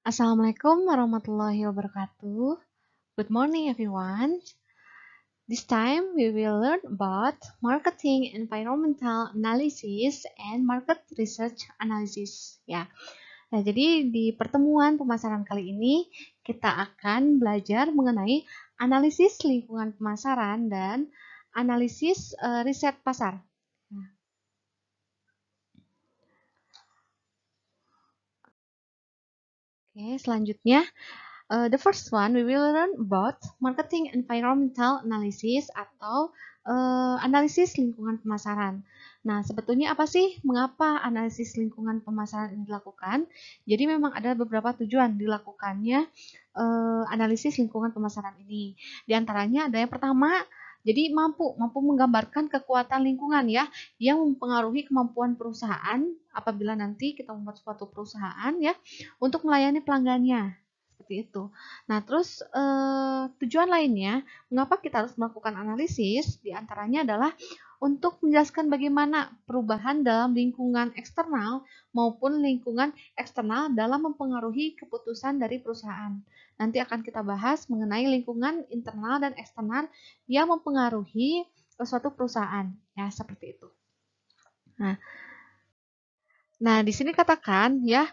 Assalamualaikum warahmatullahi wabarakatuh. Good morning, everyone. This time we will learn about marketing environmental analysis and market research analysis. Ya, nah jadi di pertemuan pemasaran kali ini kita akan belajar mengenai analisis lingkungan pemasaran dan analisis riset pasar. Oke, selanjutnya the first one, we will learn about marketing environmental analysis atau analisis lingkungan pemasaran. Nah, sebetulnya apa sih? Mengapa analisis lingkungan pemasaran ini dilakukan? Jadi memang ada beberapa tujuan dilakukannya analisis lingkungan pemasaran ini. Di antaranya ada yang pertama, jadi mampu menggambarkan kekuatan lingkungan ya, yang mempengaruhi kemampuan perusahaan apabila nanti kita membuat suatu perusahaan ya untuk melayani pelanggannya. Seperti itu. Nah, terus tujuan lainnya, mengapa kita harus melakukan analisis? Di antaranya adalah untuk menjelaskan bagaimana perubahan dalam lingkungan eksternal maupun lingkungan eksternal dalam mempengaruhi keputusan dari perusahaan. Nanti akan kita bahas mengenai lingkungan internal dan eksternal yang mempengaruhi suatu perusahaan. Ya, seperti itu. Nah, di sini katakan ya,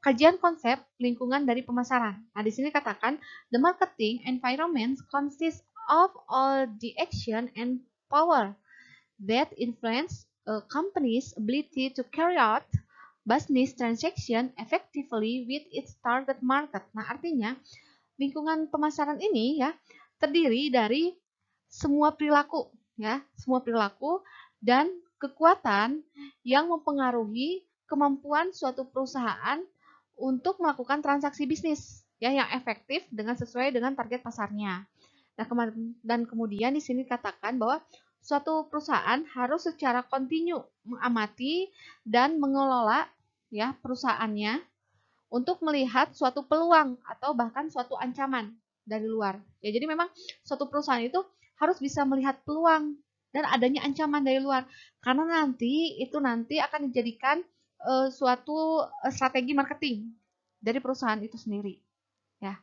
kajian konsep lingkungan dari pemasaran. Nah, di sini katakan the marketing environment consists of all the action and power that influence a company's ability to carry out business transaction effectively with its target market. Nah, artinya lingkungan pemasaran ini ya terdiri dari semua perilaku ya, semua perilaku dan kekuatan yang mempengaruhi kemampuan suatu perusahaan untuk melakukan transaksi bisnis ya yang efektif dengan sesuai dengan target pasarnya. Nah, dan kemudian di sini katakan bahwa suatu perusahaan harus secara kontinu mengamati dan mengelola ya perusahaannya untuk melihat suatu peluang atau bahkan suatu ancaman dari luar. Ya, jadi memang suatu perusahaan itu harus bisa melihat peluang dan adanya ancaman dari luar. Karena nanti akan dijadikan suatu strategi marketing dari perusahaan itu sendiri, ya.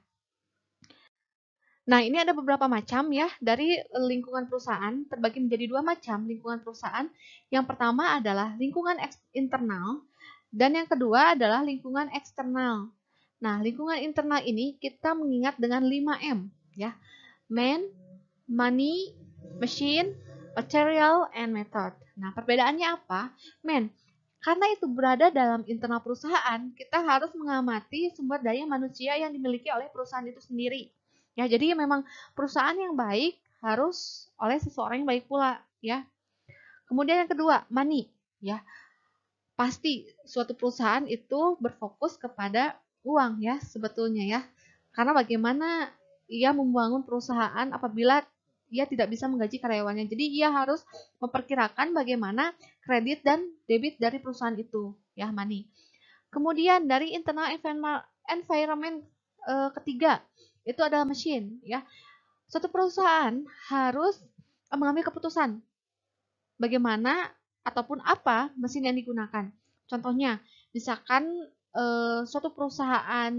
Nah, ini ada beberapa macam ya dari lingkungan perusahaan, terbagi menjadi dua macam lingkungan perusahaan. Yang pertama adalah lingkungan internal dan yang kedua adalah lingkungan eksternal. Nah, lingkungan internal ini kita mengingat dengan 5M ya. Man, money, machine, material, and method. Nah, perbedaannya apa? Man, karena itu berada dalam internal perusahaan, kita harus mengamati sumber daya manusia yang dimiliki oleh perusahaan itu sendiri. Ya, jadi memang perusahaan yang baik harus oleh seseorang yang baik pula, ya. Kemudian yang kedua, money, ya. Pasti suatu perusahaan itu berfokus kepada uang ya sebetulnya ya. Karena bagaimana ia membangun perusahaan apabila ia tidak bisa menggaji karyawannya. Jadi ia harus memperkirakan bagaimana kredit dan debit dari perusahaan itu ya, money. Kemudian dari internal environment ketiga itu adalah machine ya. Suatu perusahaan harus mengambil keputusan bagaimana ataupun apa mesin yang digunakan. Contohnya, misalkan suatu perusahaan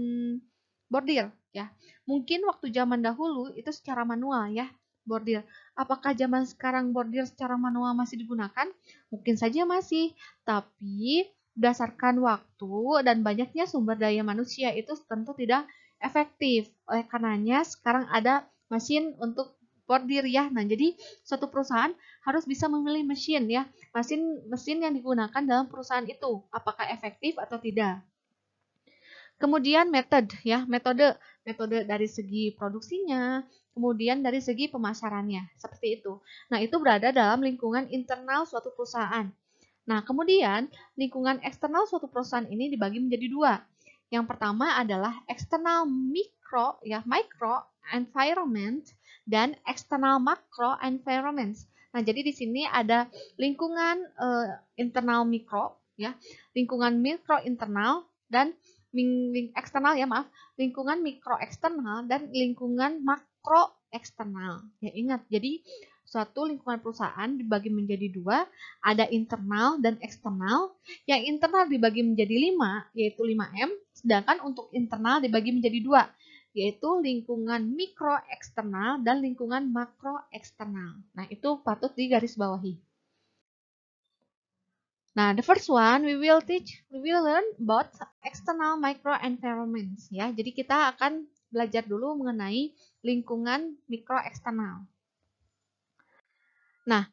bordir ya. Mungkin waktu zaman dahulu itu secara manual ya, bordir. Apakah zaman sekarang bordir secara manual masih digunakan? Mungkin saja masih, tapi berdasarkan waktu dan banyaknya sumber daya manusia itu tentu tidak efektif. Oleh karenanya sekarang ada mesin untuk bordir ya. Nah, jadi suatu perusahaan harus bisa memilih mesin ya, mesin yang digunakan dalam perusahaan itu apakah efektif atau tidak. Kemudian metode dari segi produksinya, kemudian dari segi pemasarannya, seperti itu. Nah, itu berada dalam lingkungan internal suatu perusahaan. Nah, kemudian lingkungan eksternal suatu perusahaan ini dibagi menjadi dua. Yang pertama adalah eksternal micro environment dan eksternal macro environment. Nah, jadi di sini ada lingkungan internal mikro ya, lingkungan mikro internal dan eksternal ya maaf, lingkungan mikro eksternal dan lingkungan makro eksternal. Ya ingat, jadi suatu lingkungan perusahaan dibagi menjadi dua, ada internal dan eksternal. Yang internal dibagi menjadi 5, yaitu 5M, sedangkan untuk internal dibagi menjadi dua, yaitu lingkungan mikro eksternal dan lingkungan makro eksternal. Nah, itu patut digarisbawahi. Nah, the first one we will learn about external micro environments ya. Jadi kita akan belajar dulu mengenai lingkungan mikro eksternal. Nah,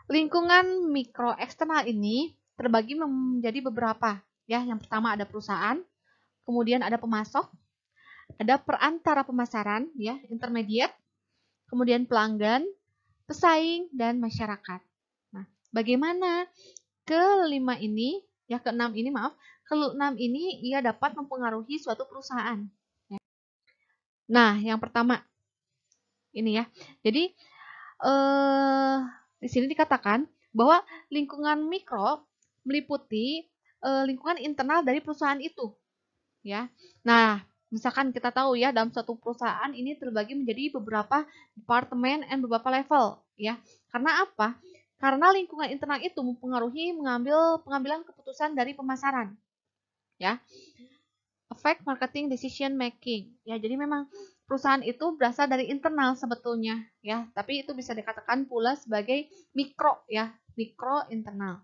lingkungan mikro eksternal ini terbagi menjadi beberapa ya. Yang pertama ada perusahaan, kemudian ada pemasok, ada perantara pemasaran ya, intermediate, kemudian pelanggan, pesaing dan masyarakat. Nah, bagaimana keenam ini ia dapat mempengaruhi suatu perusahaan. Nah, yang pertama ini ya. Jadi di sini dikatakan bahwa lingkungan mikro meliputi lingkungan internal dari perusahaan itu, ya. Nah, misalkan kita tahu ya dalam suatu perusahaan ini terbagi menjadi beberapa departemen dan beberapa level, ya. Karena apa? Karena lingkungan internal itu mempengaruhi pengambilan keputusan dari pemasaran, ya. Affect marketing decision making, ya. Jadi memang perusahaan itu berasal dari internal sebetulnya, ya. Tapi itu bisa dikatakan pula sebagai mikro, ya, mikro internal.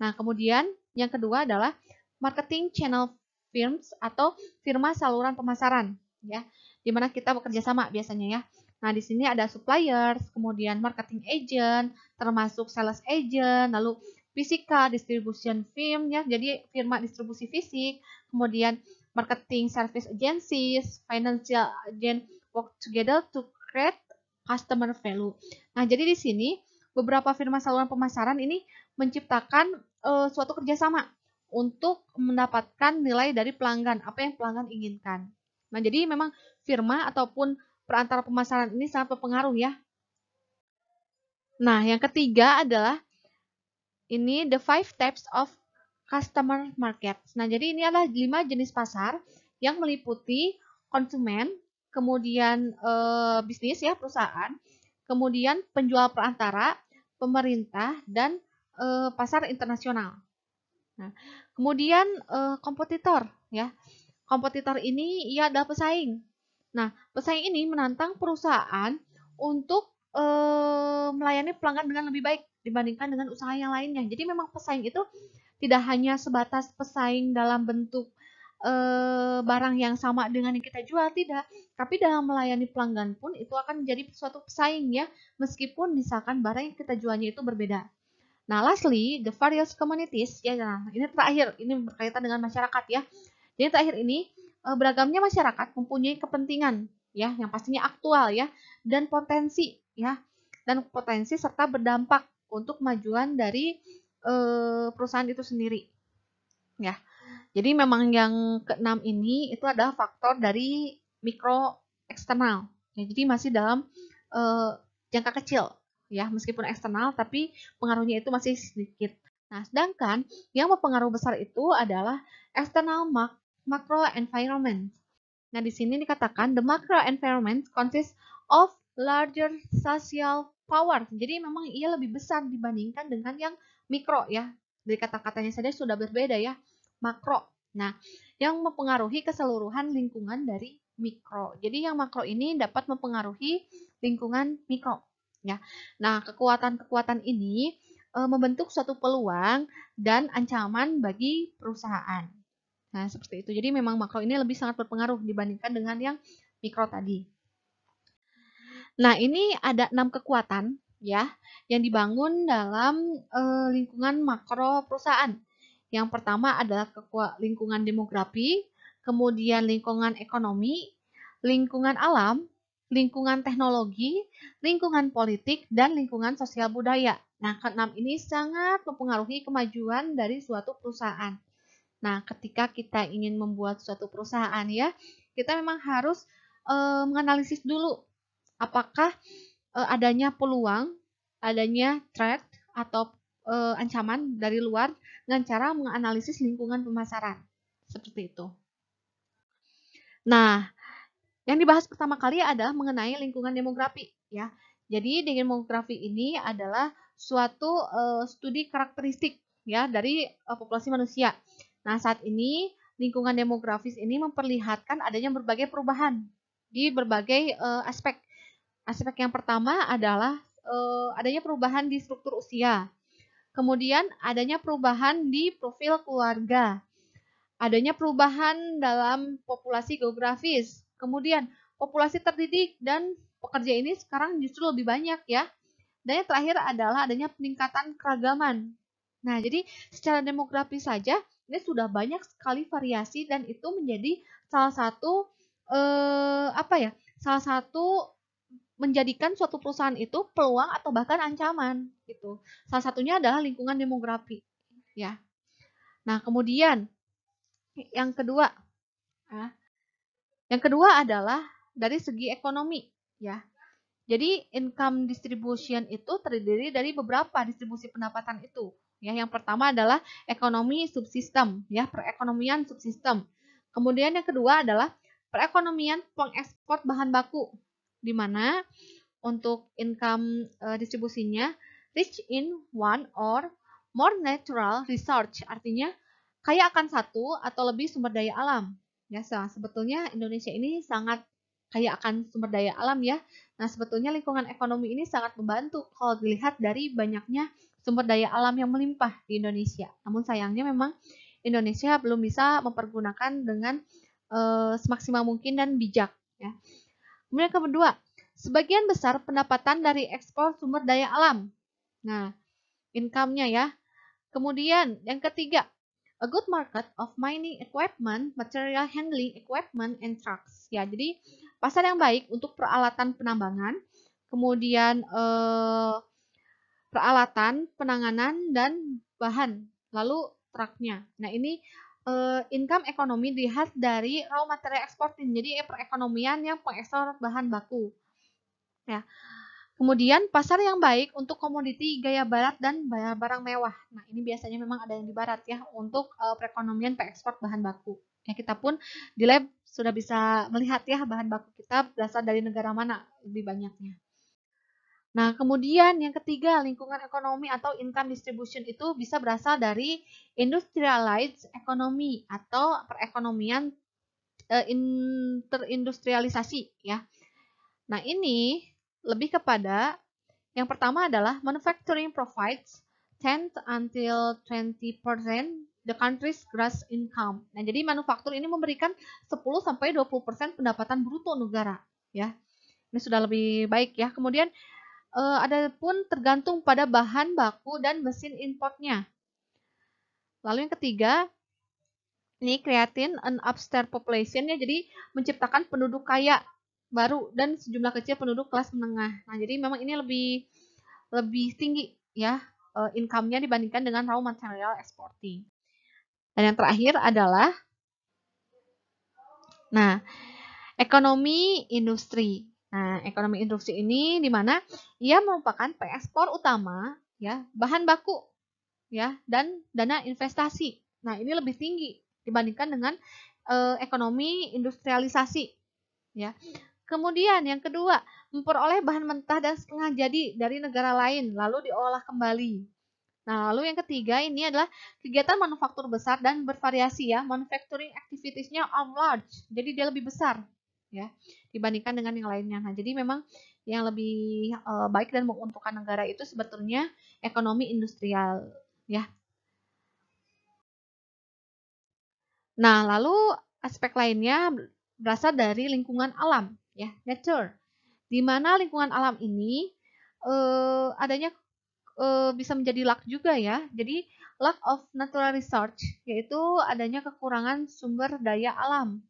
Nah, kemudian yang kedua adalah marketing channel firms atau firma saluran pemasaran, ya, di mana kita bekerja sama biasanya ya. Nah, di sini ada suppliers, kemudian marketing agent, termasuk sales agent, lalu physical distribution firm ya, jadi firma distribusi fisik, kemudian marketing service agencies, financial agent work together to create customer value. Nah, jadi di sini beberapa firma saluran pemasaran ini menciptakan suatu kerjasama untuk mendapatkan nilai dari pelanggan, apa yang pelanggan inginkan. Nah, jadi memang firma ataupun perantara pemasaran ini sangat berpengaruh ya. Nah, yang ketiga adalah ini the 5 types of customer market. Nah, jadi ini adalah 5 jenis pasar yang meliputi konsumen, kemudian bisnis ya, perusahaan, kemudian penjual perantara, pemerintah, dan pasar internasional. Nah, kemudian kompetitor ya. Kompetitor ini ia adalah pesaing. Nah, pesaing ini menantang perusahaan untuk melayani pelanggan dengan lebih baik dibandingkan dengan usaha yang lainnya. Jadi memang pesaing itu tidak hanya sebatas pesaing dalam bentuk barang yang sama dengan yang kita jual, tidak. Tapi dalam melayani pelanggan pun itu akan menjadi suatu pesaing ya, meskipun misalkan barang yang kita jualnya itu berbeda. Nah, lastly, the various communities ya. Nah, ini terakhir, ini berkaitan dengan masyarakat ya. Jadi terakhir ini beragamnya masyarakat mempunyai kepentingan ya, yang pastinya aktual ya, dan potensi ya, dan potensi serta berdampak untuk kemajuan dari perusahaan itu sendiri ya. Jadi memang yang keenam ini itu adalah faktor dari mikro eksternal. Ya, jadi masih dalam jangka kecil ya, meskipun eksternal tapi pengaruhnya itu masih sedikit. Nah, sedangkan yang berpengaruh besar itu adalah external macro environment. Nah, di sini dikatakan the macro environment consists of larger social power. Jadi memang ia lebih besar dibandingkan dengan yang mikro ya. Dari kata-katanya saja sudah berbeda ya. Makro. Nah, yang mempengaruhi keseluruhan lingkungan dari mikro. Jadi yang makro ini dapat mempengaruhi lingkungan mikro. Ya. Nah, kekuatan-kekuatan ini membentuk suatu peluang dan ancaman bagi perusahaan. Nah, seperti itu. Jadi memang makro ini lebih sangat berpengaruh dibandingkan dengan yang mikro tadi. Nah, ini ada 6 kekuatan ya yang dibangun dalam lingkungan makro perusahaan. Yang pertama adalah lingkungan demografi, kemudian lingkungan ekonomi, lingkungan alam, lingkungan teknologi, lingkungan politik, dan lingkungan sosial budaya. Nah, keenam ini sangat mempengaruhi kemajuan dari suatu perusahaan. Nah, ketika kita ingin membuat suatu perusahaan ya, kita memang harus menganalisis dulu apakah adanya peluang, adanya threat atau ancaman dari luar dengan cara menganalisis lingkungan pemasaran. Seperti itu. Nah, yang dibahas pertama kali adalah mengenai lingkungan demografi ya. Jadi demografi ini adalah suatu studi karakteristik ya dari populasi manusia. Nah, saat ini lingkungan demografis ini memperlihatkan adanya berbagai perubahan di berbagai aspek. Aspek yang pertama adalah adanya perubahan di struktur usia. Kemudian adanya perubahan di profil keluarga. Adanya perubahan dalam populasi geografis. Kemudian populasi terdidik dan pekerja ini sekarang justru lebih banyak ya. Dan yang terakhir adalah adanya peningkatan keragaman. Nah, jadi secara demografis saja ini sudah banyak sekali variasi dan itu menjadi salah satu apa ya? Salah satu menjadikan suatu perusahaan itu peluang atau bahkan ancaman gitu. Salah satunya adalah lingkungan demografi ya. Nah, kemudian yang kedua, ah, yang kedua adalah dari segi ekonomi ya. Jadi income distribution itu terdiri dari beberapa distribusi pendapatan itu. Ya, yang pertama adalah ekonomi subsistem, ya, perekonomian subsistem. Kemudian yang kedua adalah perekonomian pengekspor bahan baku, di mana untuk income distribusinya rich in one or more natural resource, artinya kaya akan satu atau lebih sumber daya alam. Ya, sebetulnya Indonesia ini sangat kaya akan sumber daya alam ya. Nah, sebetulnya lingkungan ekonomi ini sangat membantu kalau dilihat dari banyaknya sumber daya alam yang melimpah di Indonesia. Namun sayangnya memang Indonesia belum bisa mempergunakan dengan semaksimal mungkin dan bijak ya. Kemudian yang kedua, sebagian besar pendapatan dari ekspor sumber daya alam. Nah, income-nya ya. Kemudian yang ketiga, a good market of mining equipment, material handling equipment, and trucks. Ya, jadi pasar yang baik untuk peralatan penambangan, kemudian peralatan, penanganan, dan bahan, lalu truknya. Nah, ini income ekonomi dilihat dari raw material exporting, jadi perekonomian yang pengekspor bahan baku. Ya. Kemudian pasar yang baik untuk komoditi gaya barat dan barang mewah. Nah, ini biasanya memang ada yang di barat ya untuk perekonomian pengekspor bahan baku. Ya, kita pun di lab sudah bisa melihat ya bahan baku kita berasal dari negara mana lebih banyaknya. Nah, kemudian yang ketiga, lingkungan ekonomi atau income distribution itu bisa berasal dari industrialized economy atau perekonomian terindustrialisasi ya. Nah, ini lebih kepada yang pertama adalah manufacturing provides 10 until 20% the country's gross income. Nah, jadi manufaktur ini memberikan 10 sampai 20% pendapatan bruto negara, ya. Ini sudah lebih baik ya. Kemudian ada pun tergantung pada bahan baku dan mesin importnya. Lalu yang ketiga, ini creating an upstart population ya, jadi menciptakan penduduk kaya baru dan sejumlah kecil penduduk kelas menengah. Nah, jadi memang ini lebih tinggi ya income-nya dibandingkan dengan raw material exporting. Dan yang terakhir adalah ekonomi industri. Nah, ekonomi industri ini di mana ia merupakan pengekspor utama ya, bahan baku ya dan dana investasi. Nah, ini lebih tinggi dibandingkan dengan ekonomi industrialisasi ya. Kemudian yang kedua, memperoleh bahan mentah dan setengah jadi dari negara lain lalu diolah kembali. Nah, lalu yang ketiga ini adalah kegiatan manufaktur besar dan bervariasi ya. Manufacturing activities-nya are large. Jadi dia lebih besar ya dibandingkan dengan yang lainnya. Nah, jadi memang yang lebih baik dan menguntungkan negara itu sebetulnya ekonomi industrial ya. Nah, lalu aspek lainnya berasal dari lingkungan alam ya, nature. Di mana lingkungan alam ini adanya bisa menjadi luck juga ya. Jadi lack of natural resource yaitu adanya kekurangan sumber daya alam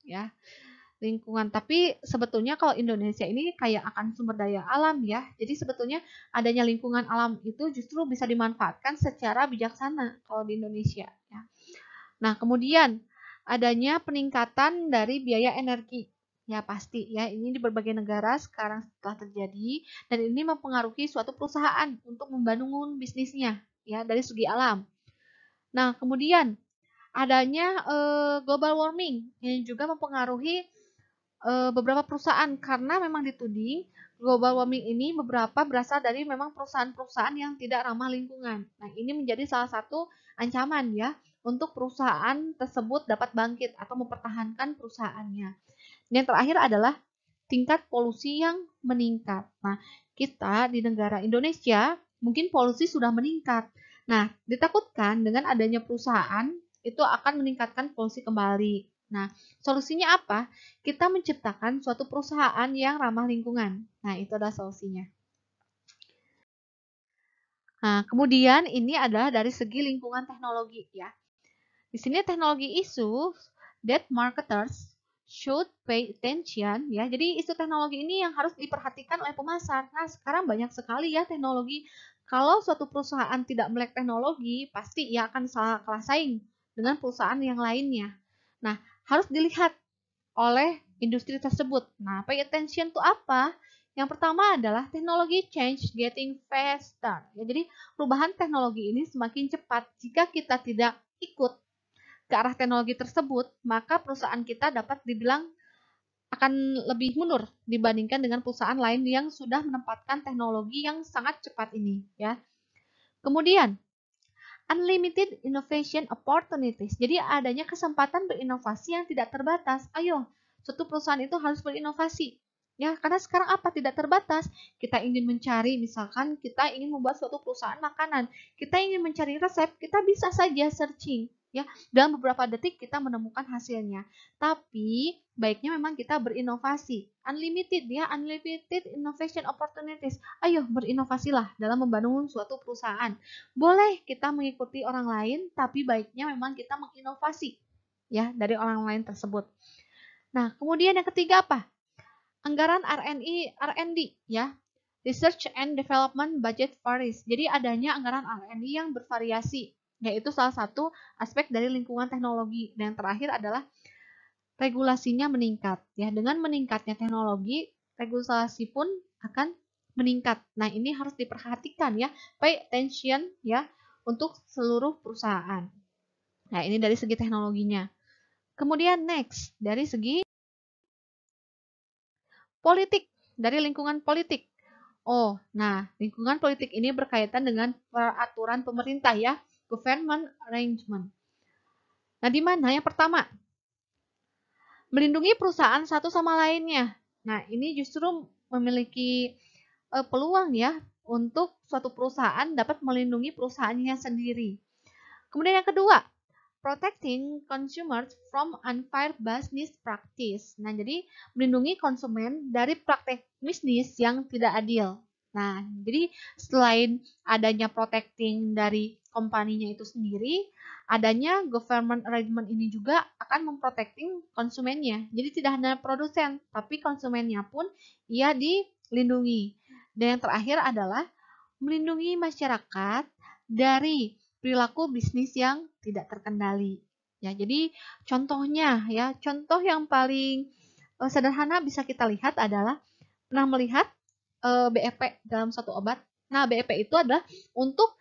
ya lingkungan. Tapi sebetulnya kalau Indonesia ini kayak akan sumber daya alam ya. Jadi sebetulnya adanya lingkungan alam itu justru bisa dimanfaatkan secara bijaksana kalau di Indonesia ya. Nah, kemudian adanya peningkatan dari biaya energi. Ya pasti ya, ini di berbagai negara sekarang telah terjadi dan ini mempengaruhi suatu perusahaan untuk membangun bisnisnya ya dari segi alam. Nah, kemudian adanya global warming yang juga mempengaruhi beberapa perusahaan karena memang dituding global warming ini beberapa berasal dari memang perusahaan-perusahaan yang tidak ramah lingkungan. Nah, ini menjadi salah satu ancaman ya untuk perusahaan tersebut dapat bangkit atau mempertahankan perusahaannya. Yang terakhir adalah tingkat polusi yang meningkat. Nah, kita di negara Indonesia mungkin polusi sudah meningkat. Nah, ditakutkan dengan adanya perusahaan itu akan meningkatkan polusi kembali. Nah, solusinya apa? Kita menciptakan suatu perusahaan yang ramah lingkungan. Nah, itu adalah solusinya. Nah, kemudian ini adalah dari segi lingkungan teknologi ya. Di sini teknologi isu that marketers should pay attention ya. Jadi isu teknologi ini yang harus diperhatikan oleh pemasar. Nah, sekarang banyak sekali ya teknologi. Kalau suatu perusahaan tidak melek teknologi, pasti ia akan salah kelas saing dengan perusahaan yang lainnya. Nah, harus dilihat oleh industri tersebut. Nah, pay attention itu apa? Yang pertama adalah teknologi change getting faster. Ya, jadi perubahan teknologi ini semakin cepat. Jika kita tidak ikut ke arah teknologi tersebut, maka perusahaan kita dapat dibilang akan lebih mundur dibandingkan dengan perusahaan lain yang sudah menempatkan teknologi yang sangat cepat ini, ya. Kemudian, unlimited innovation opportunities. Jadi adanya kesempatan berinovasi yang tidak terbatas. Ayo, suatu perusahaan itu harus berinovasi. Ya, karena sekarang apa? Tidak terbatas. Kita ingin mencari, misalkan kita ingin membuat suatu perusahaan makanan. Kita ingin mencari resep, kita bisa saja searching. Ya, dalam beberapa detik kita menemukan hasilnya. Tapi baiknya memang kita berinovasi. Unlimited ya, unlimited innovation opportunities. Ayo berinovasilah dalam membangun suatu perusahaan. Boleh kita mengikuti orang lain, tapi baiknya memang kita menginovasi ya dari orang lain tersebut. Nah, kemudian yang ketiga apa? Anggaran R&D ya. Research and Development Budget varies. Jadi adanya anggaran R&D yang bervariasi, yaitu salah satu aspek dari lingkungan teknologi. Dan yang terakhir adalah regulasinya meningkat. Ya, dengan meningkatnya teknologi, regulasi pun akan meningkat. Nah, ini harus diperhatikan ya. Pay attention ya untuk seluruh perusahaan. Nah, ini dari segi teknologinya. Kemudian next, dari segi politik, dari lingkungan politik. Oh, nah, lingkungan politik ini berkaitan dengan peraturan pemerintah ya, government arrangement. Nah, di mana yang pertama? Melindungi perusahaan satu sama lainnya. Nah, ini justru memiliki peluang ya untuk suatu perusahaan dapat melindungi perusahaannya sendiri. Kemudian yang kedua, protecting consumers from unfair business practice. Nah, jadi melindungi konsumen dari praktek bisnis yang tidak adil. Nah, jadi selain adanya protecting dari kompaninya itu sendiri, adanya government arrangement ini juga akan memprotecting konsumennya. Jadi tidak hanya produsen, tapi konsumennya pun ia dilindungi. Dan yang terakhir adalah melindungi masyarakat dari perilaku bisnis yang tidak terkendali. Ya, jadi contohnya ya, contoh yang paling sederhana bisa kita lihat adalah pernah melihat BEP dalam satu obat. Nah, BEP itu adalah untuk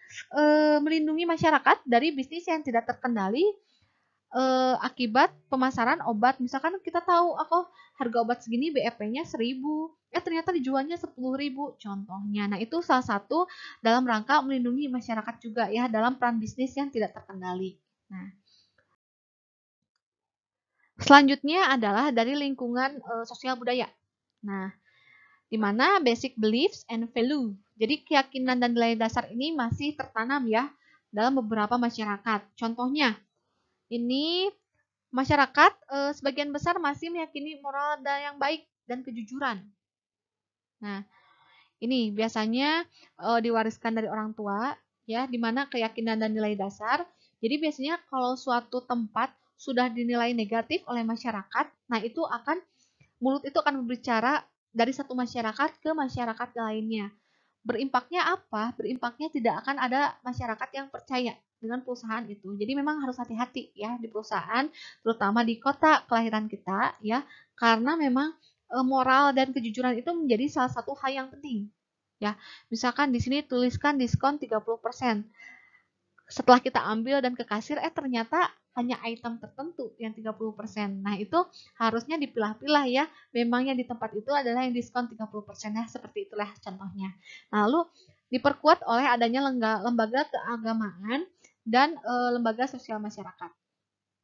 melindungi masyarakat dari bisnis yang tidak terkendali akibat pemasaran obat. Misalkan kita tahu harga obat segini BEP-nya 1.000, ternyata dijualnya 10.000 contohnya. Nah, itu salah satu dalam rangka melindungi masyarakat juga ya dalam peran bisnis yang tidak terkendali. Nah, selanjutnya adalah dari lingkungan sosial budaya. Nah, di mana basic beliefs and value. Jadi keyakinan dan nilai dasar ini masih tertanam ya dalam beberapa masyarakat. Contohnya, ini masyarakat sebagian besar masih meyakini moral yang baik dan kejujuran. Nah, ini biasanya diwariskan dari orang tua ya, di mana keyakinan dan nilai dasar. Jadi biasanya kalau suatu tempat sudah dinilai negatif oleh masyarakat, nah itu mulut itu akan berbicara dari satu masyarakat ke masyarakat lainnya. Berimpaknya apa? Berimpaknya tidak akan ada masyarakat yang percaya dengan perusahaan itu. Jadi memang harus hati-hati ya di perusahaan, terutama di kota kelahiran kita ya, karena memang moral dan kejujuran itu menjadi salah satu hal yang penting. Ya, misalkan di sini tuliskan diskon 30%. Setelah kita ambil dan ke kasir, ternyata hanya item tertentu yang 30%. Nah, itu harusnya dipilah-pilah ya. Memangnya di tempat itu adalah yang diskon 30%, ya, seperti itulah contohnya. Nah, lalu diperkuat oleh adanya lembaga keagamaan dan lembaga sosial masyarakat.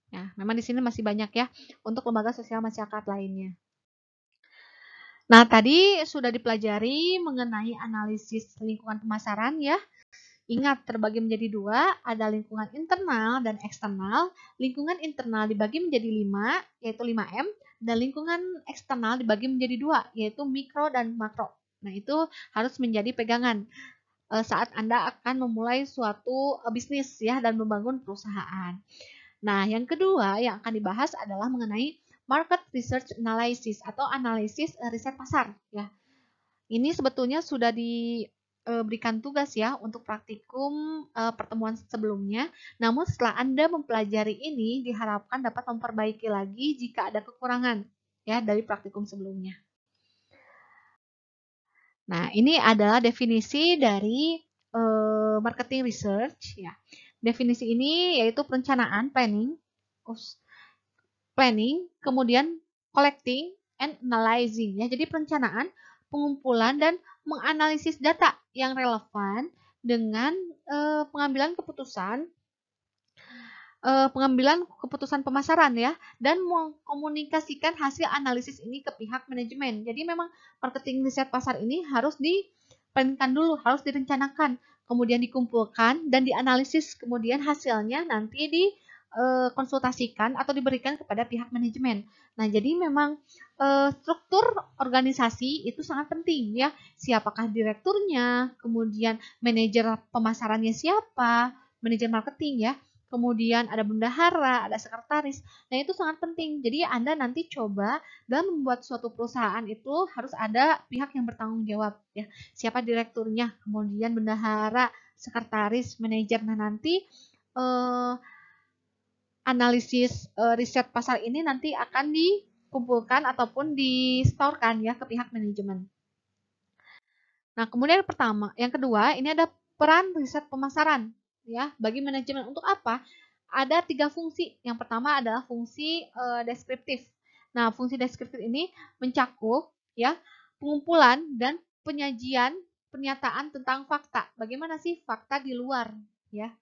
Ya, memang di sini masih banyak ya untuk lembaga sosial masyarakat lainnya. Nah, tadi sudah dipelajari mengenai analisis lingkungan pemasaran ya. Ingat, terbagi menjadi dua, ada lingkungan internal dan eksternal. Lingkungan internal dibagi menjadi 5, yaitu 5M, dan lingkungan eksternal dibagi menjadi 2, yaitu mikro dan makro. Nah, itu harus menjadi pegangan saat Anda akan memulai suatu bisnis ya dan membangun perusahaan. Nah, yang kedua yang akan dibahas adalah mengenai market research analysis atau analisis riset pasar ya. Ini sebetulnya sudah diberikan tugas ya untuk praktikum pertemuan sebelumnya. Namun setelah Anda mempelajari ini diharapkan dapat memperbaiki lagi jika ada kekurangan ya dari praktikum sebelumnya. Nah, ini adalah definisi dari marketing research ya. Definisi ini yaitu perencanaan, planning, kemudian collecting and analyzing ya. Jadi perencanaan, pengumpulan dan menganalisis data yang relevan dengan pengambilan keputusan pemasaran ya, dan mengkomunikasikan hasil analisis ini ke pihak manajemen. Jadi memang marketing riset pasar ini harus diplankan dulu, harus direncanakan, kemudian dikumpulkan dan dianalisis, kemudian hasilnya nanti dikonsultasikan atau diberikan kepada pihak manajemen. Nah, jadi memang struktur organisasi itu sangat penting ya. Siapakah direkturnya, kemudian manajer pemasarannya siapa, manajer marketing ya. Kemudian ada bendahara, ada sekretaris. Nah, itu sangat penting. Jadi Anda nanti coba dalam membuat suatu perusahaan itu harus ada pihak yang bertanggung jawab ya. Siapa direkturnya, kemudian bendahara, sekretaris, manajer. Nah, nanti analisis riset pasar ini nanti akan dikumpulkan ataupun distorkan ya ke pihak manajemen. Nah, kemudian yang kedua, ini ada peran riset pemasaran ya bagi manajemen. Untuk apa? Ada 3 fungsi. Yang pertama adalah fungsi deskriptif. Nah, fungsi deskriptif ini mencakup ya pengumpulan dan penyajian pernyataan tentang fakta. Bagaimana sih fakta di luar ya?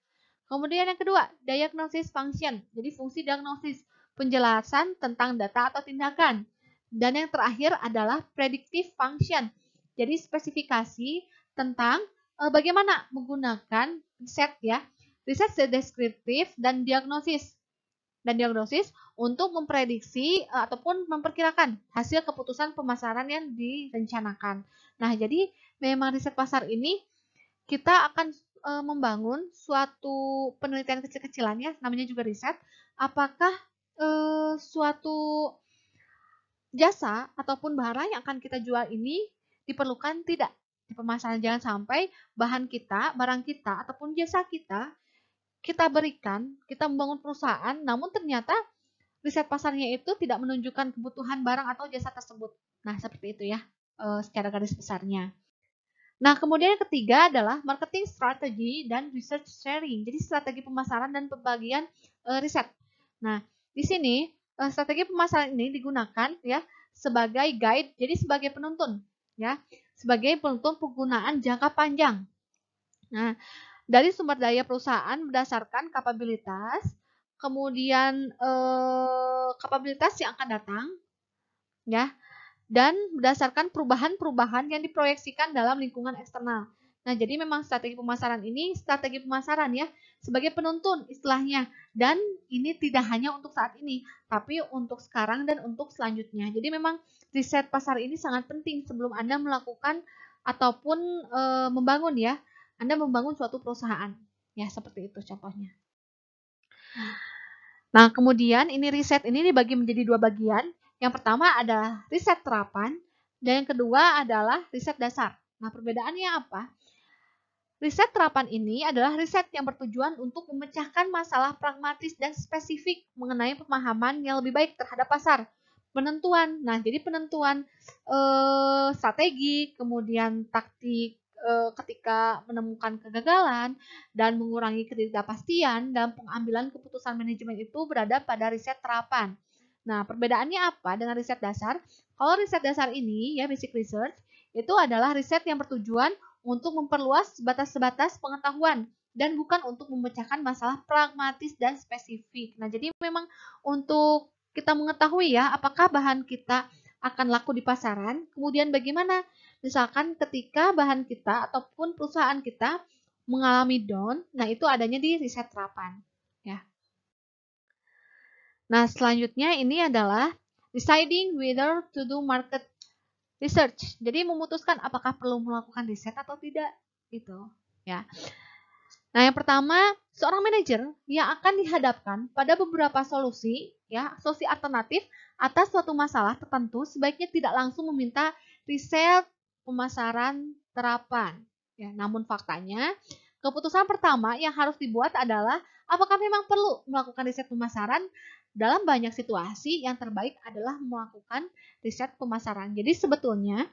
Kemudian yang kedua, diagnosis function. Jadi fungsi diagnosis, penjelasan tentang data atau tindakan. Dan yang terakhir adalah predictive function. Jadi spesifikasi tentang bagaimana menggunakan riset ya. Riset deskriptif dan diagnosis. Untuk memprediksi ataupun memperkirakan hasil keputusan pemasaran yang direncanakan. Nah, jadi memang riset pasar ini kita akan membangun suatu penelitian kecil-kecilan ya, namanya juga riset. Apakah suatu jasa ataupun barang yang akan kita jual ini diperlukan tidak di pemasaran? Jangan sampai barang kita ataupun jasa kita berikan, kita membangun perusahaan, namun ternyata riset pasarnya itu tidak menunjukkan kebutuhan barang atau jasa tersebut. Nah, seperti itu ya secara garis besarnya. Nah, kemudian yang ketiga adalah marketing strategy dan research sharing. Jadi strategi pemasaran dan pembagian riset. Nah, di sini strategi pemasaran ini digunakan ya sebagai guide, jadi sebagai penuntun ya, sebagai penuntun penggunaan jangka panjang. Nah, dari sumber daya perusahaan berdasarkan kapabilitas, kemudian kapabilitas yang akan datang ya, dan berdasarkan perubahan-perubahan yang diproyeksikan dalam lingkungan eksternal. Nah, jadi memang strategi pemasaran ini strategi pemasaran ya, sebagai penuntun istilahnya. Dan ini tidak hanya untuk saat ini, tapi untuk sekarang dan untuk selanjutnya. Jadi memang riset pasar ini sangat penting sebelum Anda melakukan ataupun membangun ya. Anda membangun suatu perusahaan. Ya, seperti itu contohnya. Nah, kemudian ini riset ini dibagi menjadi 2 bagian. Yang pertama adalah riset terapan, dan yang kedua adalah riset dasar. Nah, perbedaannya apa? Riset terapan ini adalah riset yang bertujuan untuk memecahkan masalah pragmatis dan spesifik mengenai pemahaman yang lebih baik terhadap pasar. Penentuan, nah jadi penentuan strategi, kemudian taktik ketika menemukan kegagalan dan mengurangi ketidakpastian dalam pengambilan keputusan manajemen itu berada pada riset terapan. Nah, perbedaannya apa dengan riset dasar? Kalau riset dasar ini, ya basic research, itu adalah riset yang bertujuan untuk memperluas batas-batas pengetahuan dan bukan untuk memecahkan masalah pragmatis dan spesifik. Nah, jadi memang untuk kita mengetahui ya, apakah bahan kita akan laku di pasaran, kemudian bagaimana misalkan ketika bahan kita ataupun perusahaan kita mengalami down, nah itu adanya di riset terapan. Ya. Nah, selanjutnya ini adalah deciding whether to do market research. Jadi memutuskan apakah perlu melakukan riset atau tidak. Itu, ya. Nah, yang pertama, seorang manajer yang akan dihadapkan pada beberapa solusi, ya, solusi alternatif atas suatu masalah tertentu sebaiknya tidak langsung meminta riset pemasaran terapan. Ya, namun faktanya, keputusan pertama yang harus dibuat adalah apakah memang perlu melakukan riset pemasaran. Dalam banyak situasi, yang terbaik adalah melakukan riset pemasaran. Jadi sebetulnya,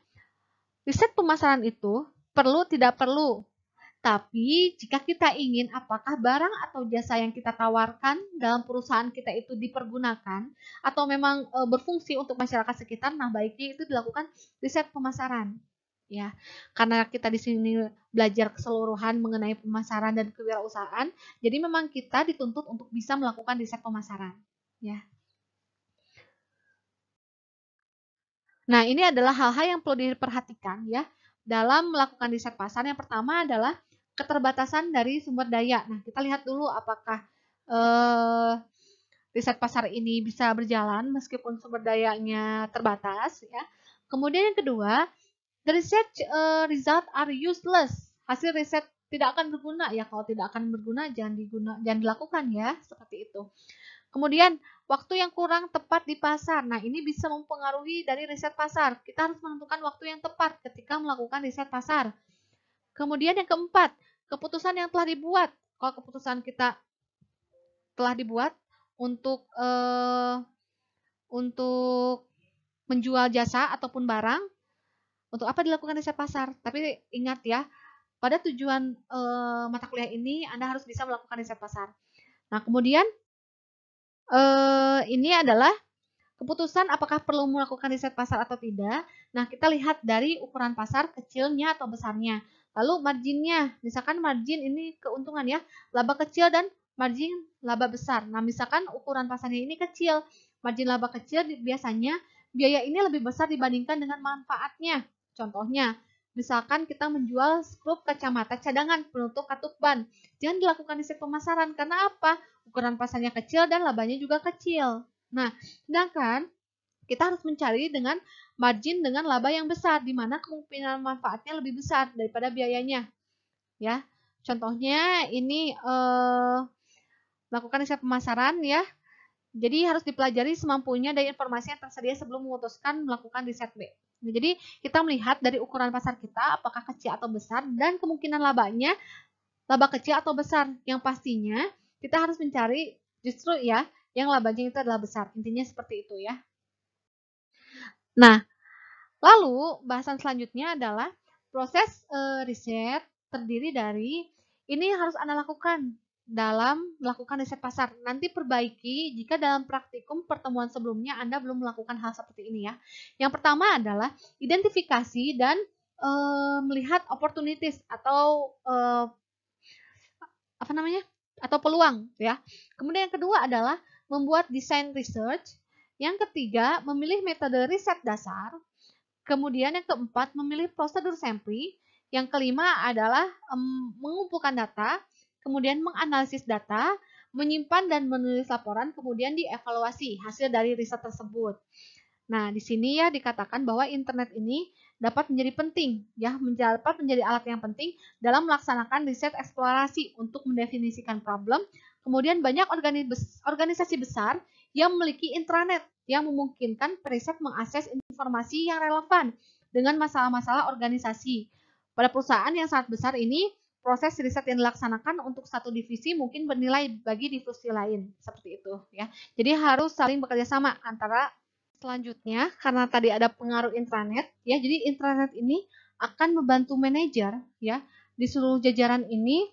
riset pemasaran itu perlu tidak perlu. Tapi jika kita ingin apakah barang atau jasa yang kita tawarkan dalam perusahaan kita itu dipergunakan atau memang berfungsi untuk masyarakat sekitar, nah baiknya itu dilakukan riset pemasaran. Ya, karena kita di sini belajar keseluruhan mengenai pemasaran dan kewirausahaan, jadi memang kita dituntut untuk bisa melakukan riset pemasaran. Ya. Nah, ini adalah hal-hal yang perlu diperhatikan ya dalam melakukan riset pasar. Yang pertama adalah keterbatasan dari sumber daya. Nah, kita lihat dulu apakah riset pasar ini bisa berjalan meskipun sumber dayanya terbatas ya. Kemudian yang kedua, the research result are useless. Hasil riset tidak akan berguna ya. Kalau tidak akan berguna jangan dilakukan ya, seperti itu. Kemudian, waktu yang kurang tepat di pasar. Nah, ini bisa mempengaruhi dari riset pasar. Kita harus menentukan waktu yang tepat ketika melakukan riset pasar. Kemudian yang keempat, keputusan yang telah dibuat. Kalau keputusan kita telah dibuat untuk menjual jasa ataupun barang, untuk apa dilakukan riset pasar? Tapi ingat ya, pada tujuan mata kuliah ini Anda harus bisa melakukan riset pasar. Nah, kemudian ini adalah keputusan apakah perlu melakukan riset pasar atau tidak. Nah, kita lihat dari ukuran pasar kecilnya atau besarnya. Lalu marginnya, misalkan margin ini keuntungan ya, laba kecil dan margin laba besar. Nah, misalkan ukuran pasarnya ini kecil, margin laba kecil biasanya biaya ini lebih besar dibandingkan dengan manfaatnya. Contohnya, misalkan kita menjual skrup kacamata cadangan penutup katup ban. Jangan dilakukan riset pemasaran, karena apa? Ukuran pasarnya kecil dan labanya juga kecil. Nah, sedangkan kita harus mencari dengan margin dengan laba yang besar, di mana kemungkinan manfaatnya lebih besar daripada biayanya. Ya, contohnya ini melakukan riset pemasaran ya. Jadi harus dipelajari semampunya dari informasi yang tersedia sebelum memutuskan melakukan riset B. Nah, jadi kita melihat dari ukuran pasar kita apakah kecil atau besar dan kemungkinan labanya laba kecil atau besar. Yang pastinya kita harus mencari justru ya yang labanya itu adalah besar. Intinya seperti itu ya. Nah, lalu bahasan selanjutnya adalah proses riset terdiri dari ini harus Anda lakukan dalam melakukan riset pasar. Nanti perbaiki jika dalam praktikum pertemuan sebelumnya Anda belum melakukan hal seperti ini ya. Yang pertama adalah identifikasi dan melihat opportunities atau apa namanya? Atau peluang ya. Kemudian yang kedua adalah membuat desain research. Yang ketiga, memilih metode riset dasar. Kemudian yang keempat, memilih prosedur sampling. Yang kelima adalah mengumpulkan data, kemudian menganalisis data, menyimpan dan menulis laporan, kemudian dievaluasi hasil dari riset tersebut. Nah, di sini ya dikatakan bahwa internet ini dapat menjadi penting, ya, dapat menjadi alat yang penting dalam melaksanakan riset eksplorasi untuk mendefinisikan problem. Kemudian banyak organisasi besar yang memiliki intranet yang memungkinkan periset mengakses informasi yang relevan dengan masalah-masalah organisasi. Pada perusahaan yang sangat besar ini, proses riset yang dilaksanakan untuk satu divisi mungkin bernilai bagi divisi lain, seperti itu ya. Jadi harus saling bekerja sama antara. Selanjutnya, karena tadi ada pengaruh intranet, ya, jadi intranet ini akan membantu manajer ya di seluruh jajaran ini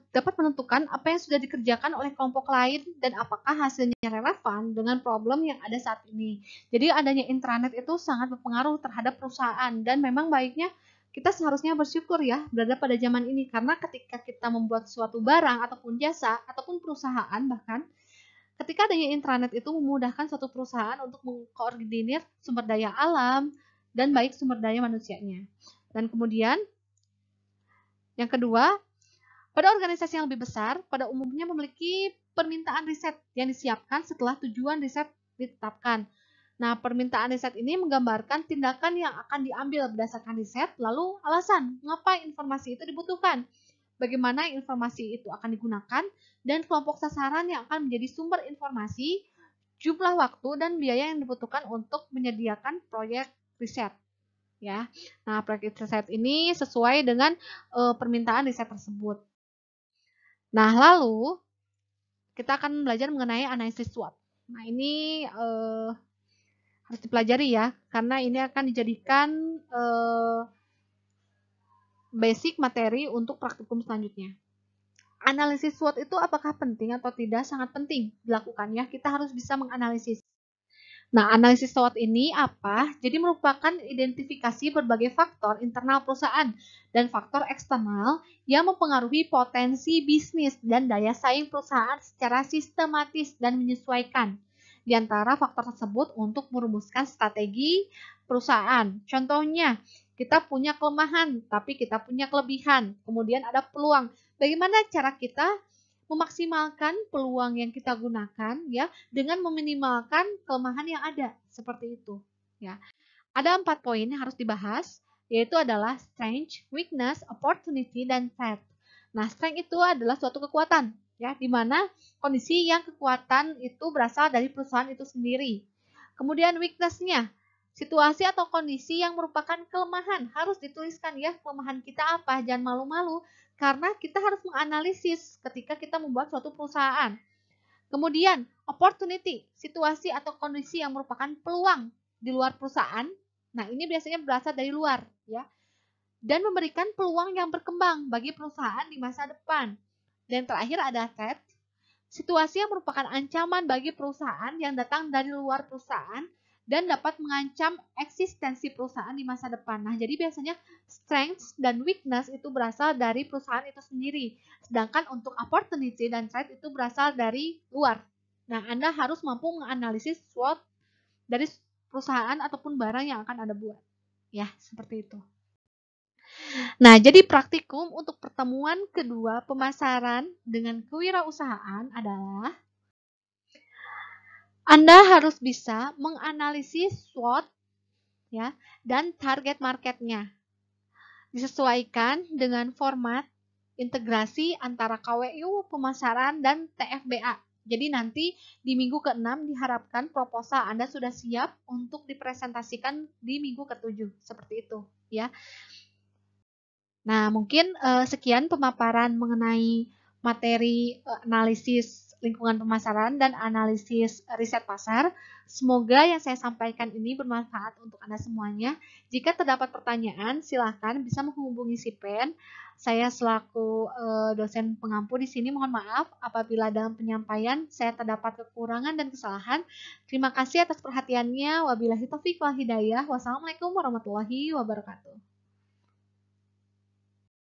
dapat menentukan apa yang sudah dikerjakan oleh kelompok lain dan apakah hasilnya relevan dengan problem yang ada saat ini. Jadi adanya intranet itu sangat berpengaruh terhadap perusahaan dan memang baiknya kita seharusnya bersyukur ya berada pada zaman ini karena ketika kita membuat suatu barang ataupun jasa ataupun perusahaan bahkan ketika adanya intranet itu memudahkan suatu perusahaan untuk mengkoordinir sumber daya alam dan baik sumber daya manusianya. Dan kemudian yang kedua, pada organisasi yang lebih besar, pada umumnya memiliki permintaan riset yang disiapkan setelah tujuan riset ditetapkan. Nah, permintaan riset ini menggambarkan tindakan yang akan diambil berdasarkan riset, lalu alasan mengapa informasi itu dibutuhkan, bagaimana informasi itu akan digunakan, dan kelompok sasaran yang akan menjadi sumber informasi, jumlah waktu, dan biaya yang dibutuhkan untuk menyediakan proyek riset. Ya, nah proyek riset ini sesuai dengan permintaan riset tersebut. Nah, lalu kita akan belajar mengenai analisis SWOT. Nah, ini harus dipelajari ya, karena ini akan dijadikan basic materi untuk praktikum selanjutnya. Analisis SWOT itu apakah penting atau tidak? Sangat penting dilakukan ya. Kita harus bisa menganalisis. Nah, analisis SWOT ini apa? Jadi merupakan identifikasi berbagai faktor internal perusahaan dan faktor eksternal yang mempengaruhi potensi bisnis dan daya saing perusahaan secara sistematis dan menyesuaikan di antara faktor tersebut untuk merumuskan strategi perusahaan. Contohnya, kita punya kelemahan, tapi kita punya kelebihan. Kemudian ada peluang. Bagaimana cara kita memaksimalkan peluang yang kita gunakan ya dengan meminimalkan kelemahan yang ada seperti itu ya. Ada 4 poin yang harus dibahas yaitu adalah strength, weakness, opportunity dan threat. Nah, strength itu adalah suatu kekuatan ya di mana kondisi yang kekuatan itu berasal dari perusahaan itu sendiri. Kemudian weakness-nya situasi atau kondisi yang merupakan kelemahan harus dituliskan ya kelemahan kita apa, jangan malu-malu karena kita harus menganalisis ketika kita membuat suatu perusahaan. Kemudian, opportunity, situasi atau kondisi yang merupakan peluang di luar perusahaan. Nah, ini biasanya berasal dari luar, ya. Dan memberikan peluang yang berkembang bagi perusahaan di masa depan. Dan terakhir ada threat, situasi yang merupakan ancaman bagi perusahaan yang datang dari luar perusahaan dan dapat mengancam eksistensi perusahaan di masa depan. Nah, jadi biasanya strength dan weakness itu berasal dari perusahaan itu sendiri. Sedangkan untuk opportunity dan threat itu berasal dari luar. Nah, Anda harus mampu menganalisis SWOT dari perusahaan ataupun barang yang akan Anda buat. Ya, seperti itu. Nah, jadi praktikum untuk pertemuan kedua pemasaran dengan kewirausahaan adalah Anda harus bisa menganalisis SWOT ya, dan target marketnya. Disesuaikan dengan format integrasi antara KWU, pemasaran, dan TFBA. Jadi nanti di minggu ke-6 diharapkan proposal Anda sudah siap untuk dipresentasikan di minggu ke-7. Seperti itu ya. Nah, mungkin sekian pemaparan mengenai materi analisis lingkungan pemasaran dan analisis riset pasar. Semoga yang saya sampaikan ini bermanfaat untuk Anda semuanya. Jika terdapat pertanyaan, silakan bisa menghubungi si Pen. Saya selaku dosen pengampu di sini mohon maaf apabila dalam penyampaian saya terdapat kekurangan dan kesalahan. Terima kasih atas perhatiannya. Wabillahi taufiq wal hidayah. Wassalamualaikum warahmatullahi wabarakatuh.